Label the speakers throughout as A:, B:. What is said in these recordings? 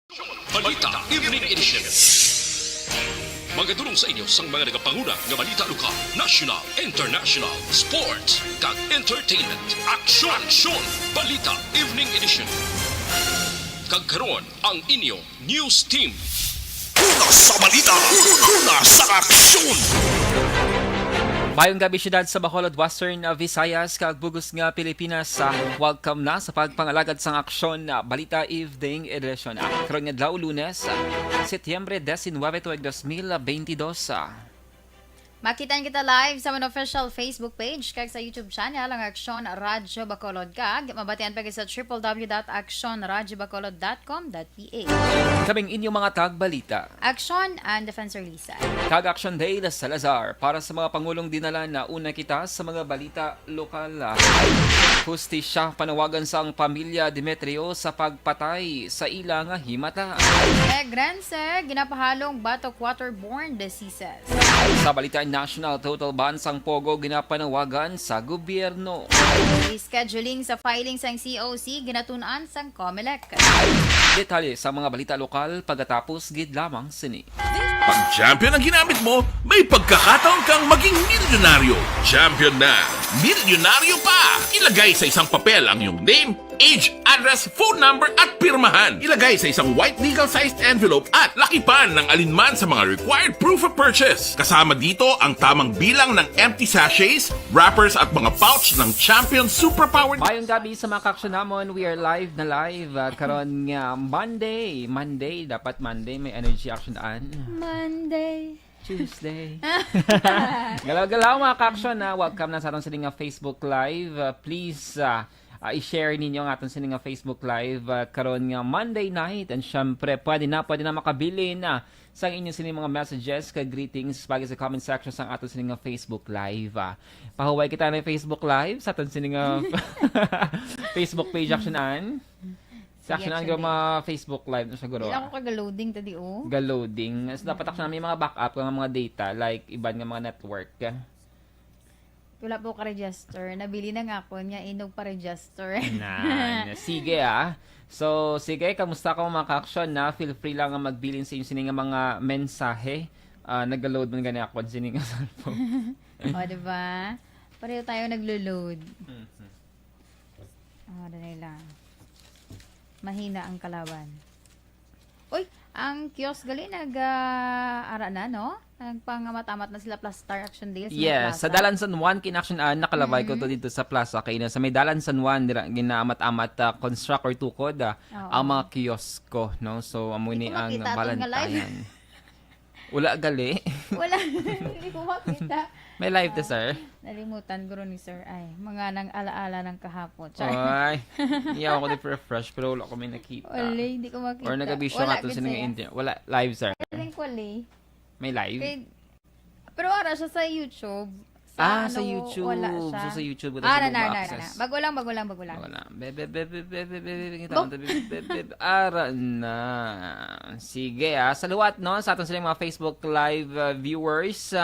A: Balita Evening Edition. Magadulong sa inyo sang mga nagapanguna nga balita lokal, national, international, sports, kag entertainment. Aksyon! Balita Evening Edition. Kag karon ang inyo news team.
B: Una sa balita, una sa aksyon.
C: Mayong gabi syudad sa Bacolod, Western Visayas, kag bugos nga Pilipinas. Welcome na sa pagpangalagad sang aksyon na Balita Evening Edition. Karon nga adlaw Lunes, Setyembre 19, 2022.
D: Makitaan kita live sa mga official Facebook page kag sa YouTube channel ang Aksyon Radyo Bacolod kag mabatian pa sa www.actionradyobacolod.com.ph.
C: Kaming inyong mga tagbalita.
D: Aksyon and Defensor Lisa.
C: Kag Action Day na Salazar para sa mga pangulong dinala na una kita sa mga balita lokal. Hustisya panawagan sa ang pamilya Demetrio sa pagpatay sa ilang himata.
D: Egrense, ginapahalong batok waterborne diseases.
C: Sa balita national, total ban sang Pogo ginapanawagan sa gobyerno.
D: Rescheduling sa filing sang COC ginatunan sang COMELEC.
C: Detalye sa mga balita lokal pagkatapos gid lamang sini.
B: Pag champion ang ginamit mo, may pagkakataon kang maging milyonaryo. Champion na, milyonaryo pa! Ilagay sa isang papel ang iyong name, age, address, phone number at pirmahan. Ilagay sa isang white legal-sized envelope at lakipan ng alinman sa mga required proof of purchase. Kasama dito ang tamang bilang ng empty sachets, wrappers at mga pouch ng Champion Superpowered.
C: Mayong gabi sa mga kaksyon namon, we are live na live. Karon nga Monday, dapat Monday may energy action daan.
D: Monday.
C: Tuesday. Galaw-galaw mga kaksyon na welcome na sa atong sining nga Facebook Live. Please i-share ninyo ang atong sining nga Facebook Live karon nga Monday night, and syempre pwede na makabili na sa inyong sining mga messages kag greetings pagi sa comment section sa atong sining nga Facebook Live. Pahuway kita na Facebook Live sa atong sining nga Facebook page actionan. Sa actionan
D: Action
C: nga mga Facebook Live na siguro.
D: Hindi ako kag-loading tadi oh.
C: Ga-loading. So, dapat ako namin mga backup ng mga data like iban nga mga network.
D: Wala po ka-register. Nabili na nga ako niya, inog pa-register.
C: Sige So, sige, kamusta ka mga ka-action na? Feel free lang nga magbilin sa inyo sining mga mensahe. Nag-load man gani ako sa sining cellphone.
D: O, diba? Pareho tayo naglo-load. O, lang. Mahina ang kalaban. Uy, ang kiosk gali nag-ara na, no? Nagpangamatamat na sila plus Star Action Deals.
C: Yes, sa Dalan San Juan kinactionan nakalabay ko to dito sa plaza kay na sa may Dalan San Juan ginaamat-amat construct or tukod ang mga kiosko, no? So amo ni ang balantayan. Wala gali.
D: Wala, hindi ko makita.
C: May live to, sir.
D: Nalimutan guro ni sir. Ay, mga nang alaala ng kahapon.
C: Ay, hindi ako di-refresh pero wala ko may nakita.
D: Wala, hindi ko makita.
C: Or nag-abisyo nga to sa nga internet. Wala, live, sir. May live?
D: Pero ara siya sa YouTube.
C: Sa YouTube.
D: Wala siya.
C: So sa YouTube wala
D: na.
C: access.
D: Bago lang.
C: Wala. Ara na. Sige sa luwat no, sa aton silang mga Facebook Live viewers,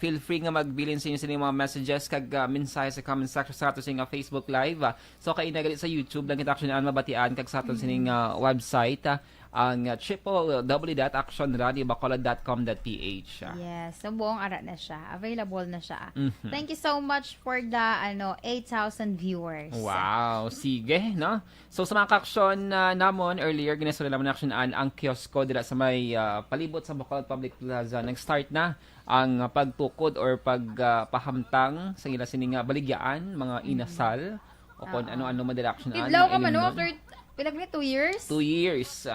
C: feel free nga magbilin sa inyo silang mga messages kag mensahe sa comment section sa aton silang Facebook Live. So kay nagali sa YouTube lang kita actionan mabatian kag sa aton silang website ang www.actionradiobacolod.com.ph.
D: Yes, so buong ara na siya. Available na siya. Thank you so much for the 8,000 viewers.
C: Wow, sige, no? So sa mga ka-aksyon namon earlier, ginesula naman actionan ang kiosko dira sa may palibot sa Bacolod Public Plaza. Nag-start na ang pagtukod or pagpahamtang sa ila sining baligyaan, mga inasal o kung ano-ano madireksyonan.
D: Idlaw ka man no, after pilag ni 2 years?
C: 2 years.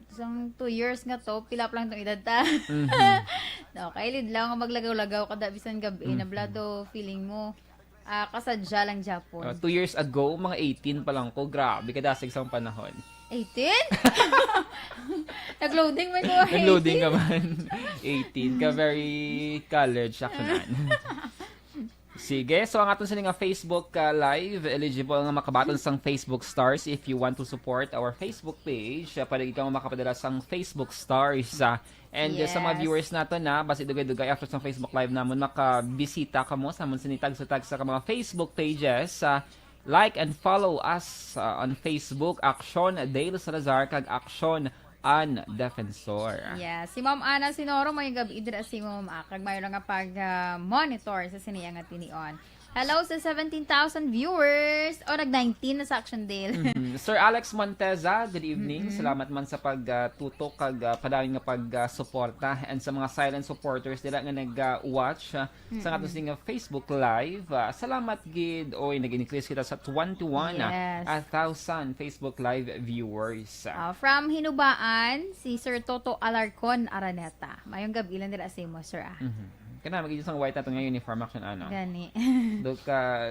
D: Isang 2 years nga to, pilap lang itong edad ta. Okay, lidlaw nga maglagaw-lagaw kada bisan gabi na blado feeling mo. Kasadya lang Japon.
C: 2 years ago, mga 18 pa lang ko. Grabe, kadasig sa panahon.
D: 18? Nag-loading man ko.
C: Nag-loading ka man. 18 ka, very college actionan. Sige, so ang aton sa nga Facebook Live, eligible nga makabaton sang Facebook Stars if you want to support our Facebook page. Pwede ikaw makapadala sang Facebook Stars. And sa mga viewers nato na, basi dugay-dugay after sa Facebook Live namon, makabisita ka mo sa amon sinitag sa mga Facebook pages. like and follow us on Facebook, Aksyon Dale Salazar kag Aksyon An Defensor.
D: Yeah, si Ma'am Ana Sinoro may gabi dira si Ma'am Akag mayroon nga pag monitor sa siniya nga tinion. Hello sa 17,000 viewers o nag-19 na sa Action Dale.
C: Sir Alex Monteza, good evening. Salamat man sa pagtutok kag padayong nga pagsuporta and sa mga silent supporters nila nga nag-watch sa atong sing Facebook Live. Salamat gid oy nag-increase kita sa 21,000 Facebook Live viewers.
D: From Hinubaan, si Sir Toto Alarcon Araneta. Mayong gabi lang dira sa imo, sir.
C: Kana magiging sang white nato nga uniform action ano.
D: Gani.
C: Look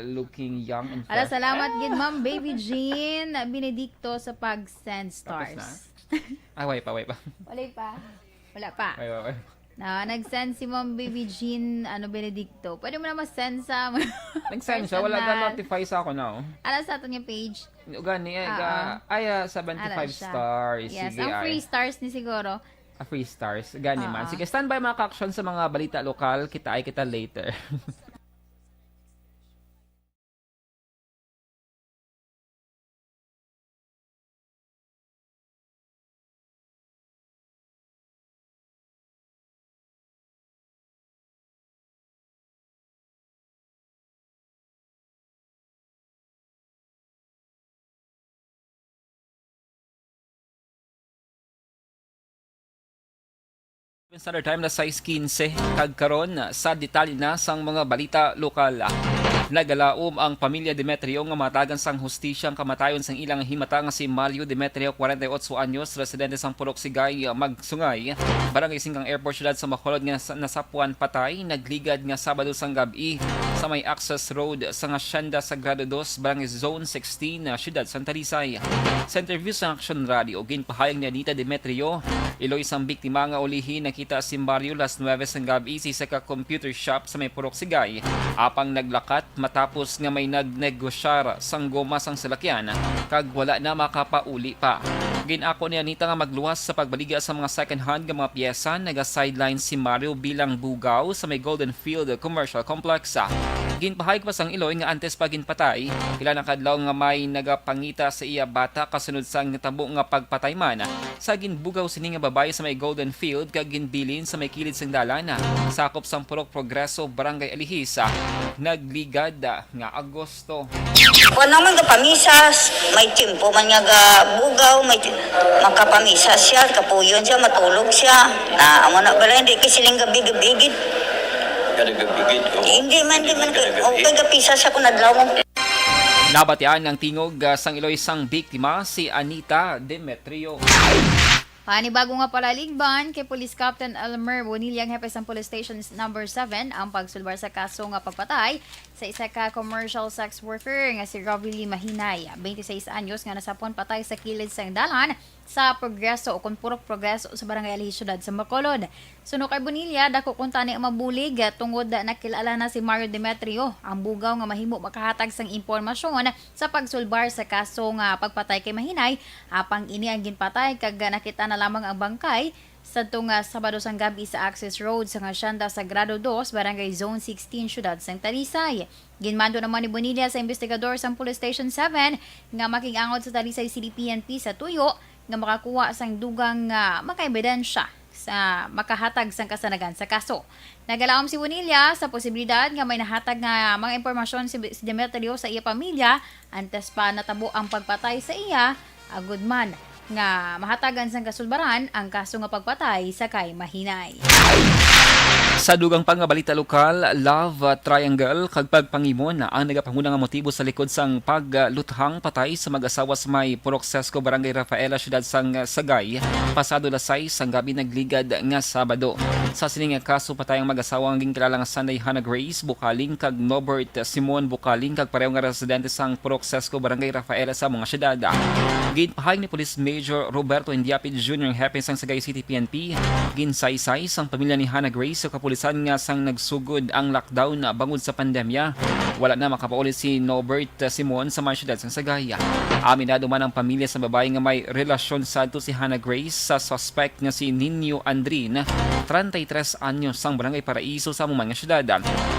C: looking young and
D: Ala,
C: fresh.
D: salamat gid Ma'am Baby Jean Benedicto sa pag-send stars.
C: Ay, way pa.
D: Wala pa.
C: Way.
D: Nag-send si Ma'am Baby Jean Benedicto. Pwede mo na ma-send sa
C: Nag-send siya, wala ka notify sa ako now.
D: Ala sa ato niya page.
C: Gani 75
D: Ala siya.
C: stars.
D: Yes,
C: Sige,
D: ang free stars ni siguro.
C: free stars. Gani man. Sige, standby mga ka-action sa mga balita lokal. Kita later. Standard time na size 15 kag karon sa detalye na sang mga balita lokal. Nagalaom ang pamilya Demetrio nga matagan sang hustisyang kamatayon sang ilang himata nga si Mario Demetrio 48 anyos, residente sang Purok Sigay, Magsungay, barangay Singkang Airport Syudad sa Bacolod nga nasapuan patay, nagligad nga Sabado sang gabi sa may access road sa Hacienda Sagrado 2, barangay Zone 16, Syudad Santa Lisay. Sa interview sa Action Radio, ginpahayag ni Anita Demetrio, iloy sang biktima nga ulihin nakita si Mario las 9 sang gabi sa computer shop sa may Purok Sigay, apang naglakat matapos nga may nagnegosyar sang goma sang salakyan kag wala na makapauli pa. Ginako ni Anita nga magluwas sa pagbaliga sa mga second hand nga mga piyesa, naga-sideline si Mario bilang bugaw sa may Golden Field Commercial Complex. Ginpahayag pa sang iloy nga antes pa ginpatay, ila na kadlaw nga may nagapangita sa iya bata kasunod sang tabo nga pagpatay man sa ginbugaw sini nga babae sa may Golden Field kag ginbilin sa may kilid sang dalan sakop sang Purok Progreso, Barangay Alihisa. Nagligad nga Agosto.
E: Kung naman kapamisas, may timpo man nga bugaw, may makapamisas siya, kapuyon siya, matulog siya. Amo na bala, hindi kisiling gabigid-bigid.
F: Kadagabigid ko.
E: Hindi man, okay kapisas ako nadlawang.
C: Nabatian ng tingog sang iloy sang biktima si Anita Demetrio.
D: Panibago nga palaligban kay Police Captain Elmer Bonilla, ang hepe sa Police Station number 7, ang pagsulbar sa kaso nga pagpatay sa isa ka commercial sex worker nga si Rovely Mahinay, 26 anyos, nga nasapon patay sa kilid sang dalan sa Progreso o Purok Progreso sa Barangay Alihis, Syudad sa Bacolod. Suno kay Bonilla, dako kung tani ang mabulig tungod nakilala na si Mario Demetrio, ang bugaw nga mahimo makahatag sang impormasyon sa pagsulbar sa kaso nga pagpatay kay Mahinay, apang ini ang ginpatay kag nakita na lamang ang bangkay sa tunga Sabado sang gabi sa Access Road sa Hacienda Sagrado 2, Barangay Zone 16, Syudad sang Talisay. Ginmando naman ni Bonilla sa investigador sa Police Station 7 nga makig-angod sa Talisay City PNP sa tuyo nga makakuha sang dugang makaebidensya sa makahatag sang kasanagan sa kaso. Nagalaom si Bonilla sa posibilidad nga may nahatag nga mga impormasyon si Demetrio sa iya pamilya antes pa natabo ang pagpatay sa iya, agud man nga mahatagan sang kasulbaran ang kaso nga pagpatay sa kay Mahinay.
C: Sa dugang pang nga balita lokal, love triangle kag pagpangimon ang nagapanguna nga motibo sa likod sang pagluthang patay sa mag-asawa sa may Purok Sesco, Barangay Rafaela, Syudad sang Sagay, pasado lasay sang gabi nagligad nga Sabado. Sa sining nga kaso patay ang mag-asawa ang kilala nga Sunday Hannah Grace Bukaling kag Norbert Simon Bukaling kag pareho nga residente sang Purok Sesco, Barangay Rafaela sa mga syudad. Ginpahayag ni Police Major Roberto Indiapid Jr. ang hepe sang Sagay City PNP, ginsaysay sang pamilya ni Hannah Grace sa kapulisan nga sang nagsugod ang lockdown bangod sa pandemya. Wala na makapauli si Norbert Simon sa mga syudad sa Sagaya. Aminado man ang pamilya sa babae nga may relasyon sa si Hannah Grace sa suspect nga si Nino Andrin, 33 anyos sang barangay Paraiso sa mga syudad.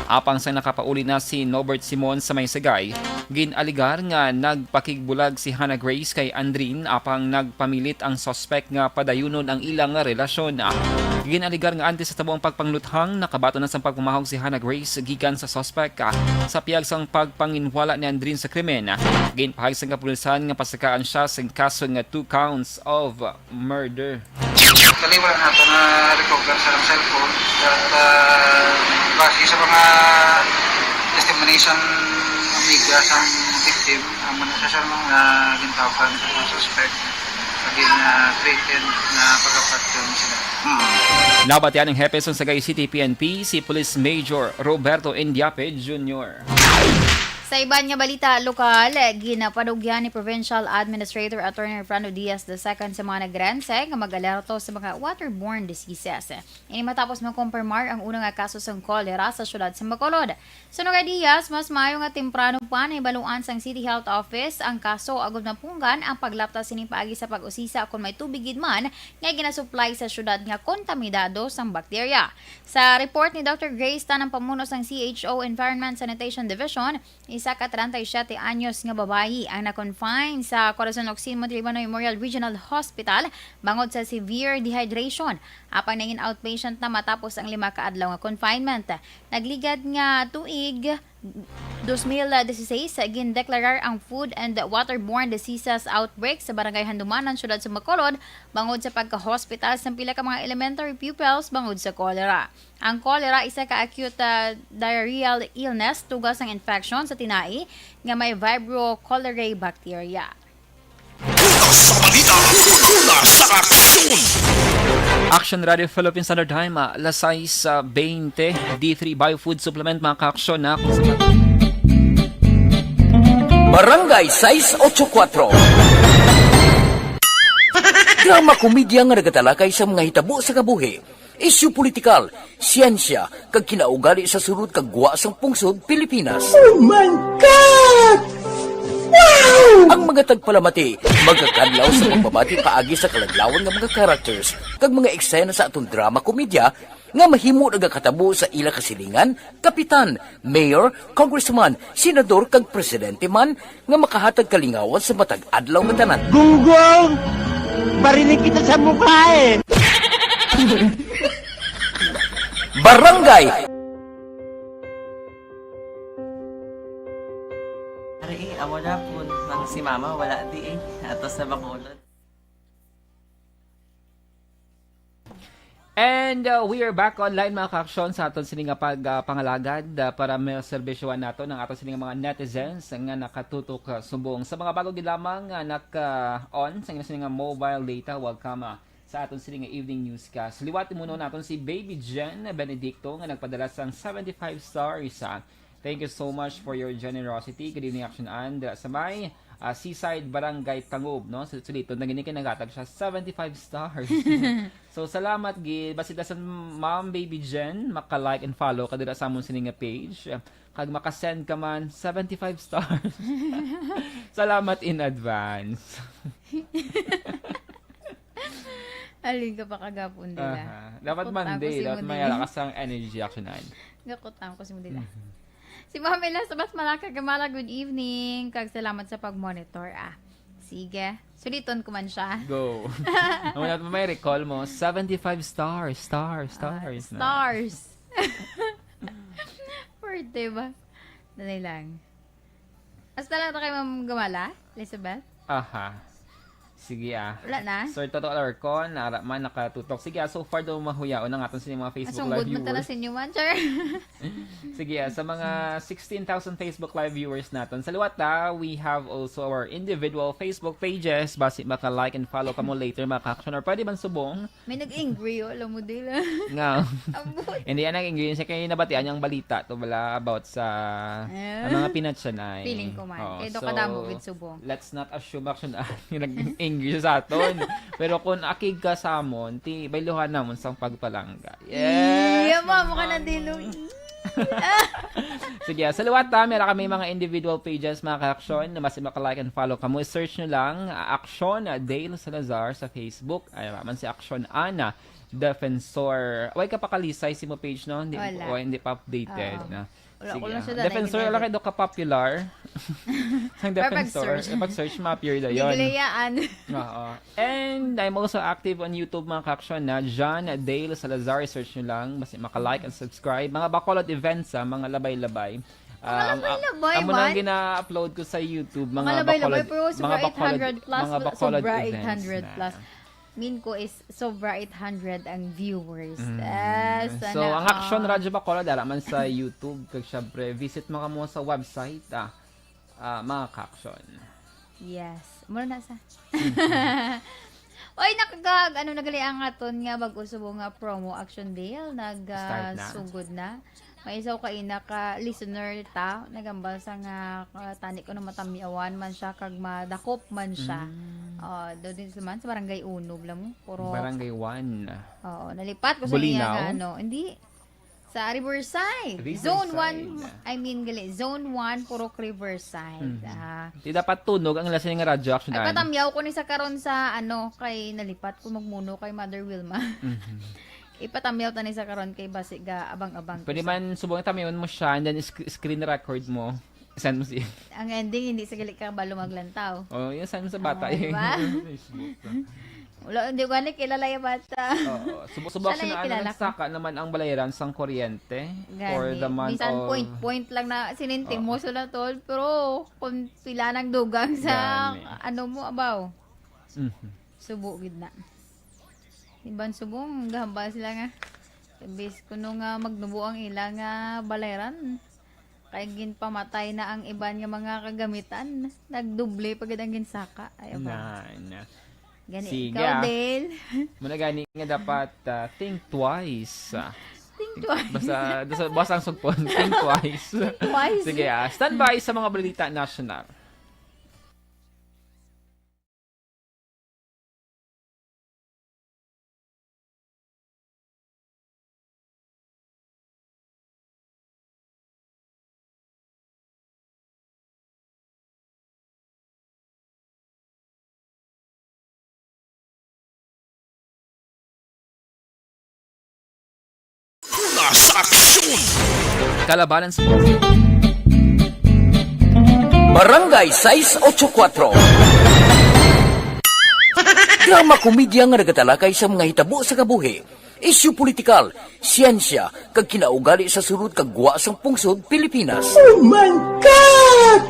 C: Apang sa nakapauli na si Norbert Simon sa may Sagay, ginaligar nga nagpakigbulag si Hannah Grace kay Andrin apang nagpamilit ang suspect nga padayunon ang ilang nga relasyon. Ginaligar nga antes sa tabuang pagpangluthang nakabato na sa pagpumahog si Hannah Grace gikan sa suspect sa piyag sang pagpanginwala ni Andrin sa krimen. Ginpahag sa kapulisan nga pasakaan siya sa kaso nga 2 counts of murder.
G: Kaliwa na ito na recover sa cellphone at base sa mga testimoniation ng media sa victim, ang manasasal mga gintawagan sa suspect aging treated na pagkapatyon sila.
C: Nabatian ng hepe sa Sagay City PNP si Police Major Roberto Indiape Jr.
D: Sa iban nga balita lokal, ginapadugyan ni Provincial Administrator Attorney Fernando Diaz II sa mga nagrense nga mag-alerto sa mga waterborne diseases. Ini matapos makumpirmar ang unang kaso sa kolera sa syudad sa Bacolod. Sunog kay Diaz, mas maayo nga temprano pa na ibaluan sang City Health Office ang kaso agud na punggan ang paglaptas sini paagi sa pag-usisa kung may tubig man nga ginasupply sa syudad nga kontaminado sang bakterya. Sa report ni Dr. Grace Tanang pamuno sang CHO Environment Sanitation Division, isa ka 37 anyos nga babayi ang na-confine sa Corazon Ocsin Montalbano Memorial Regional Hospital bangod sa severe dehydration. Apang naging outpatient na matapos ang 5 ka adlaw nga confinement. Nagligad nga tuig 2016 gindeklarar ang food and waterborne diseases outbreak sa barangay Handumanan, syudad sa Bacolod bangod sa pagka-hospital sa pila ka mga elementary pupils bangod sa cholera. Ang cholera isa ka acute diarrheal illness tugas ng infection sa tinai nga may Vibrio cholerae bacteria.
A: Sa balita, sa aksyon!
C: Action Radio Philippines Standard Time, alas 6:20, D3 Biofood Supplement mga ka-aksyon na
H: Barangay 684. Drama komedya nga nagatalakay sa mga hitabo sa kabuhi. Isyu politikal, siyensya, kag kinaugali sa surut kag guwa sang pungsod Pilipinas. Oh my God! Wow! Ang mga tagpalamati, magkakadlaw sa pagbabati paagi sa kalaglawan ng mga characters kag mga eksena sa atong drama komedya nga mahimo nagakatabo sa ila kasilingan, kapitan, mayor, congressman, senador kag presidente man nga makahatag kalingawan sa matag adlaw nga tanan.
I: Gunggong! Barinig kita sa mukha eh!
H: Barangay
J: Ari, amo na po nang si mama wala di atos sa Bacolod.
C: And we are back online mga ka-aksyon sa aton sining pagpangalagad para may serbisyoan nato ng aton sining mga netizens nga nakatutok subong sa mga bago gid lamang naka-on sa sining mobile data. Welcome sa aton sining evening newscast. Liwati muna naton si Baby Jen Benedicto nga nagpadala sang 75 stars. Thank you so much for your generosity. Good evening, Action and sa may Seaside Barangay Tangob, no? So dito nagini kinagatag siya 75 stars. So salamat gid basita sa Ma'am Baby Jen, maka-like and follow kadira sa amon sining page. Kag maka-send ka man 75 stars. Salamat in advance.
D: Alin ka pa kagapon nila.
C: Dapat Monday, dapat may lakas ang energy actionan.
D: Gakutan ko si mo nila. Si Mamela sa Bas Malaka Gamala, good evening. Kag salamat sa pag-monitor. Sige. Suliton ko man siya.
C: Go. Naman may recall mo, 75 stars. Stars.
D: Pwede ba? Danay lang. Hasta lang ito kay Ma'am Gamala, Elizabeth?
C: Aha. Sige
D: Wala na?
C: So, total aircon, man nakatutok. Sige so far daw mahuyaon ang aton sa mga Facebook Live
D: Asong good
C: viewers.
D: sa inyo man, sir.
C: Sige sa mga 16,000 Facebook Live viewers natin. Sa liwat we have also our individual Facebook pages. Basi maka-like and follow ka mo later, maka-action. Or pwede man subong.
D: May nag-angry, alam mo din.
C: Nga.
D: Ambot.
C: Hindi yan nag-ingredient siya kaya nabatian yung balita to wala about sa ang mga pinatsanay.
D: Feeling ko man. Kaya doon ka damo with subong.
C: Let's not assume action yung nag-ingredient sa aton. Pero kung akig ka sa amon, ti bailuhan namon sang pagpalangga. Yes!
D: Iya, mukha na dilo.
C: Sige, sa liwat meron kami mga individual pages mga ka-aksyon na basta maka-like and follow kamo. Search nyo lang Aksyon Dale Salazar sa Facebook. Ay naman si Aksyon Ana Defensor. Way ka pa kalisay si mo page no? Hindi pa updated na.
D: Wala siya
C: Defensor wala kay do ka popular. Sang Defensor. Pag-search ma-appear da yon.
D: Gigilayaan.
C: Oo. And I'm also active on YouTube mga ka-aksyon na John Dale Salazar. Search nyo lang. Basta maka-like and subscribe. Mga Bacolod events mga labay-labay.
D: labay-labay
C: Amo
D: man.
C: nang gina-upload ko sa YouTube mga
D: labay-labay
C: Bacolod,
D: pero sobra 800 plus,
C: mga Bacolod
D: sobra
C: events
D: 800
C: na.
D: plus. Min ko is sobra 800 ang viewers.
C: So, ang Aksyon Radyo Bacolod, man sa YouTube. Kag syempre, visit mga mo sa website, mga ka-aksyon.
D: Yes. Muna na sa. Oy, nagali ang aton nga bag-usubo nga promo Action Dale.
C: Start na.
D: Sugod na. May isaw ka listener ta. Nagambal sa nga tani ko na matamiawan man siya. Kag madakop man siya. Doon din man sa Barangay Unob lang. Puro,
C: Barangay 1.
D: Oo, nalipat ko sa
C: Bulinaw?
D: niya hindi. Sa Riverside.
C: Riverside.
D: Zone 1, Zone 1, Purok Riverside.
C: Di dapat tunog ang lasing nga radyo action.
D: Ay, patamyaw ko ni sa karon sa kay nalipat ko magmuno kay Mother Wilma. Ipatamyaw ta ni sa karon kay basi ga abang-abang.
C: Pwede man subong tamyon mo siya and then screen record mo. Send mo si.
D: Ang ending hindi sa gali ka balo maglantaw.
C: Oh, yun send mo sa bata.
D: Diba? Wala, hindi ko gani kilala yung bata.
C: Oo. Subok siya na nagsaka naman ang balayaran sang kuryente for the month
D: minsan
C: of...
D: point lang na sininting mo sila tol, pero kung pila ng dugang sa
C: Gani.
D: mo abaw. Subo gid na. Iban subong gahamba sila nga. Bis kuno nga magnubo ang ila nga balayaran. Kay ginpamatay na ang iban nga mga kagamitan. Nagduble pagid ang ginsaka. Ay abaw. Gani,
C: Sige,
D: ikaw, Dale.
C: Muna gani nga dapat think twice.
D: Think twice.
C: Basta ang sugpon. Think twice.
D: Twice.
C: Sige, stand by sa mga balita national.
A: Sa aksyon!
C: Kalabanan sa
H: Barangay 684. Drama komedya nga nagatalakay sa mga hitabo sa kabuhi. Isyu politikal, siyensya, kag kinaugali sa surut kag guwa sang pungsod Pilipinas. Oh my God!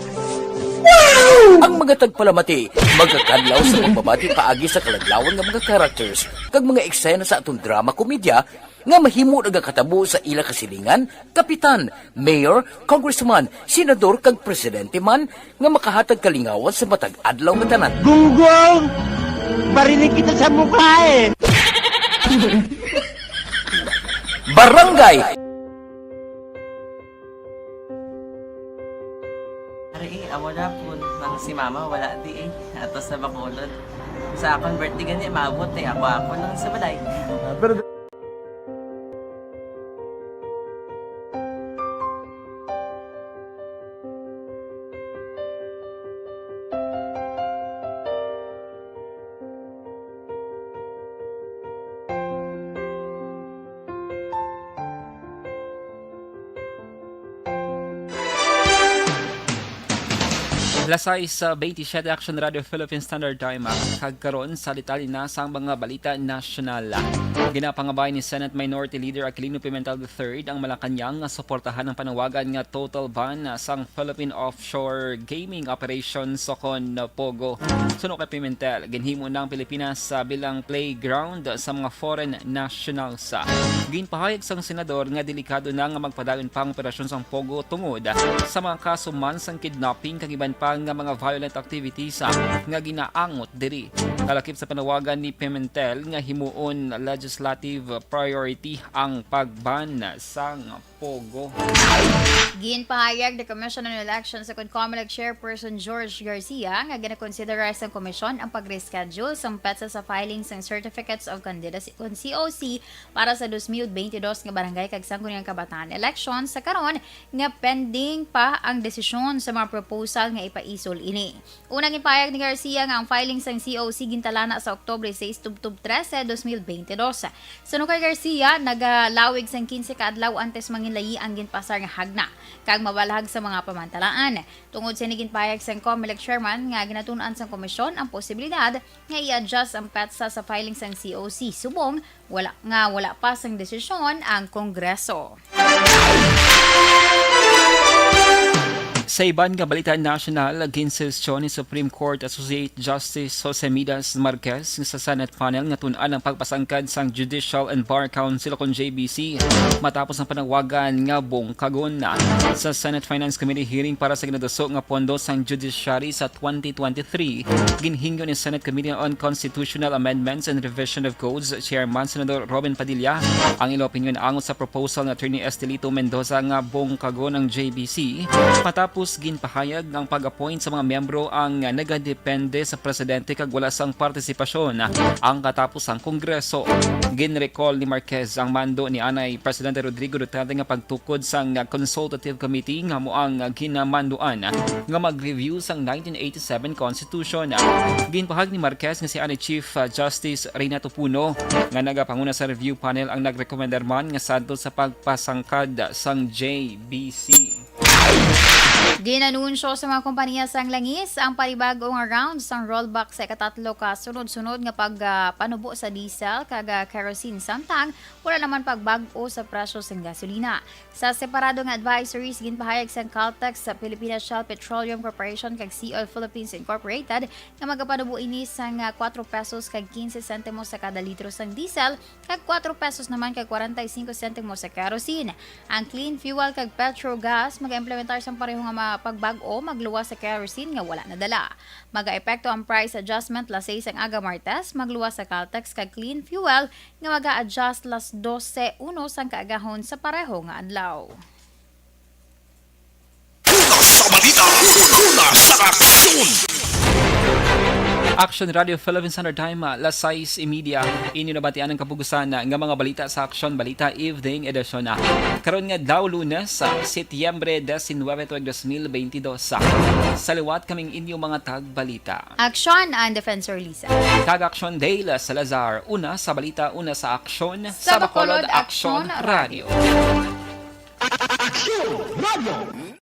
H: Wow! Ang mga tagpalamati, magkakadlaw sa pagbabati paagi sa kalaglawan ng mga characters kag mga eksena sa atong drama komedya nga mahimo nagakatabo sa ila kasilingan, kapitan, mayor, congressman, senador kag presidente man nga makahatag kalingawan sa matag adlaw nga tanan.
I: Gunggong! Barinig kita sa mukha eh!
H: Barangay
J: Amo na po, nang si mama wala di atos sa Bacolod. Sa akong birthday gani, maabot ako lang sa balay.
C: Lasay sa 27 Action Radio Philippine Standard Time kagkaroon sa detalye na sa mga balita nasyonal. Ginapangabay ni Senate Minority Leader Aquilino Pimentel III ang Malacanang nga suportahan ang panawagan nga total ban sang Philippine offshore gaming operations sa kon Pogo. Suno kay Pimentel, ginhimo ng Pilipinas bilang playground sa mga foreign nationals. Ginpahayag sang senador nga delikado na nga magpadayon pang operasyon sang Pogo tungod sa mga kaso man sang kidnapping kag iban pang nga mga violent activities nga ginaangot diri. Kalakip sa panawagan ni Pimentel nga himuon legislative priority ang pagban sang pogo.
D: Ginpahayag the Commission on Elections sa COMELEC Chairperson George Garcia nga ginakonsidera sa komisyon ang pag-reschedule sa petsa sa filing sang Certificates of Candidacy on COC para sa 2022 nga barangay kag sangguniang kabataan election sa karon nga pending pa ang desisyon sa mga proposal nga ipaisol ini. Unang ipahayag ni Garcia nga ang filing sang COC gintalana sa Oktubre 6 tubtub 13, 2022. Sa kay Garcia, nagalawig sang 15 kaadlaw antes manginlayi ang ginpasar nga hagna kag mabalahag sa mga pamantalaan. Tungod sa ginpahayag sang COMELEC chairman nga ginatun-an sang komisyon ang posibilidad nga i-adjust ang petsa sa filing sang COC subong wala pa sang desisyon ang Kongreso.
C: Sa iban nga balita national, ginsistyon ni Supreme Court Associate Justice Jose Midas Marquez sa Senate panel nga tun-an ang pagpasangkad sang Judicial and Bar Council kon JBC matapos ang panawagan nga bongkagon sa Senate Finance Committee hearing para sa ginaduso nga pondo sang judiciary sa 2023. Ginhingyo ni Senate Committee on Constitutional Amendments and Revision of Codes Chairman Senador Robin Padilla ang ilo opinion angot sa proposal ng Attorney Estelito Mendoza nga bongkagon ang JBC matapos ginpahayag ang pag-appoint sa mga miyembro ang nagadepende sa presidente kag wala sang partisipasyon ang katapos ang Kongreso. Ginrecall ni Marquez ang mando ni Anay Presidente Rodrigo Duterte nga pagtukod sang Consultative Committee nga moang ginamanduan nga mag-review sang 1987 Constitution. Ginpahayag ni Marquez nga si Anay Chief Justice Renato Puno nga nagapanguna sa review panel ang nagrekomendar man nga sadto sa pagpasangkad sang JBC.
D: Ginanunsyo sa mga kompanya sang langis ang panibagong round sang rollback sa ikatatlo ka sunod-sunod nga pagpanubo sa diesel kag kerosene samtang wala naman pagbago sa presyo sang gasolina. Sa separado nga advisories ginpahayag sang Caltex sa Philippine Shell Petroleum Corporation kag Sea Oil Philippines Incorporated nga magapanubo ini sang 4 pesos kag 15 sentimos sa kada litro sang diesel kag 4 pesos naman kag 45 sentimos sa kerosene. Ang clean fuel kag petrogas mag-implementar sang parehong nga pagbago magluwas sa kerosene nga wala nadala. Maga-epekto ang price adjustment las 6 ang aga Martes, magluwas sa Caltex kag clean fuel nga maga-adjust las 12 uno sang kaagahon sa pareho nga adlaw.
A: Una sa balita, una sa aksyon.
C: Action Radio Philippine Standard Time, alas 6:30. Inyo nabatian ang kapugusan nga mga balita sa Action Balita Evening Edition. Karon nga daw Lunes, Setyembre 19, 2022. Sa liwat kaming inyo mga tagbalita.
D: Action ang Defensor Lisa.
C: Tag-Action Day La Salazar, una sa balita, una sa Action.
D: Sa Bacolod, Action Radio.
I: Action Radio!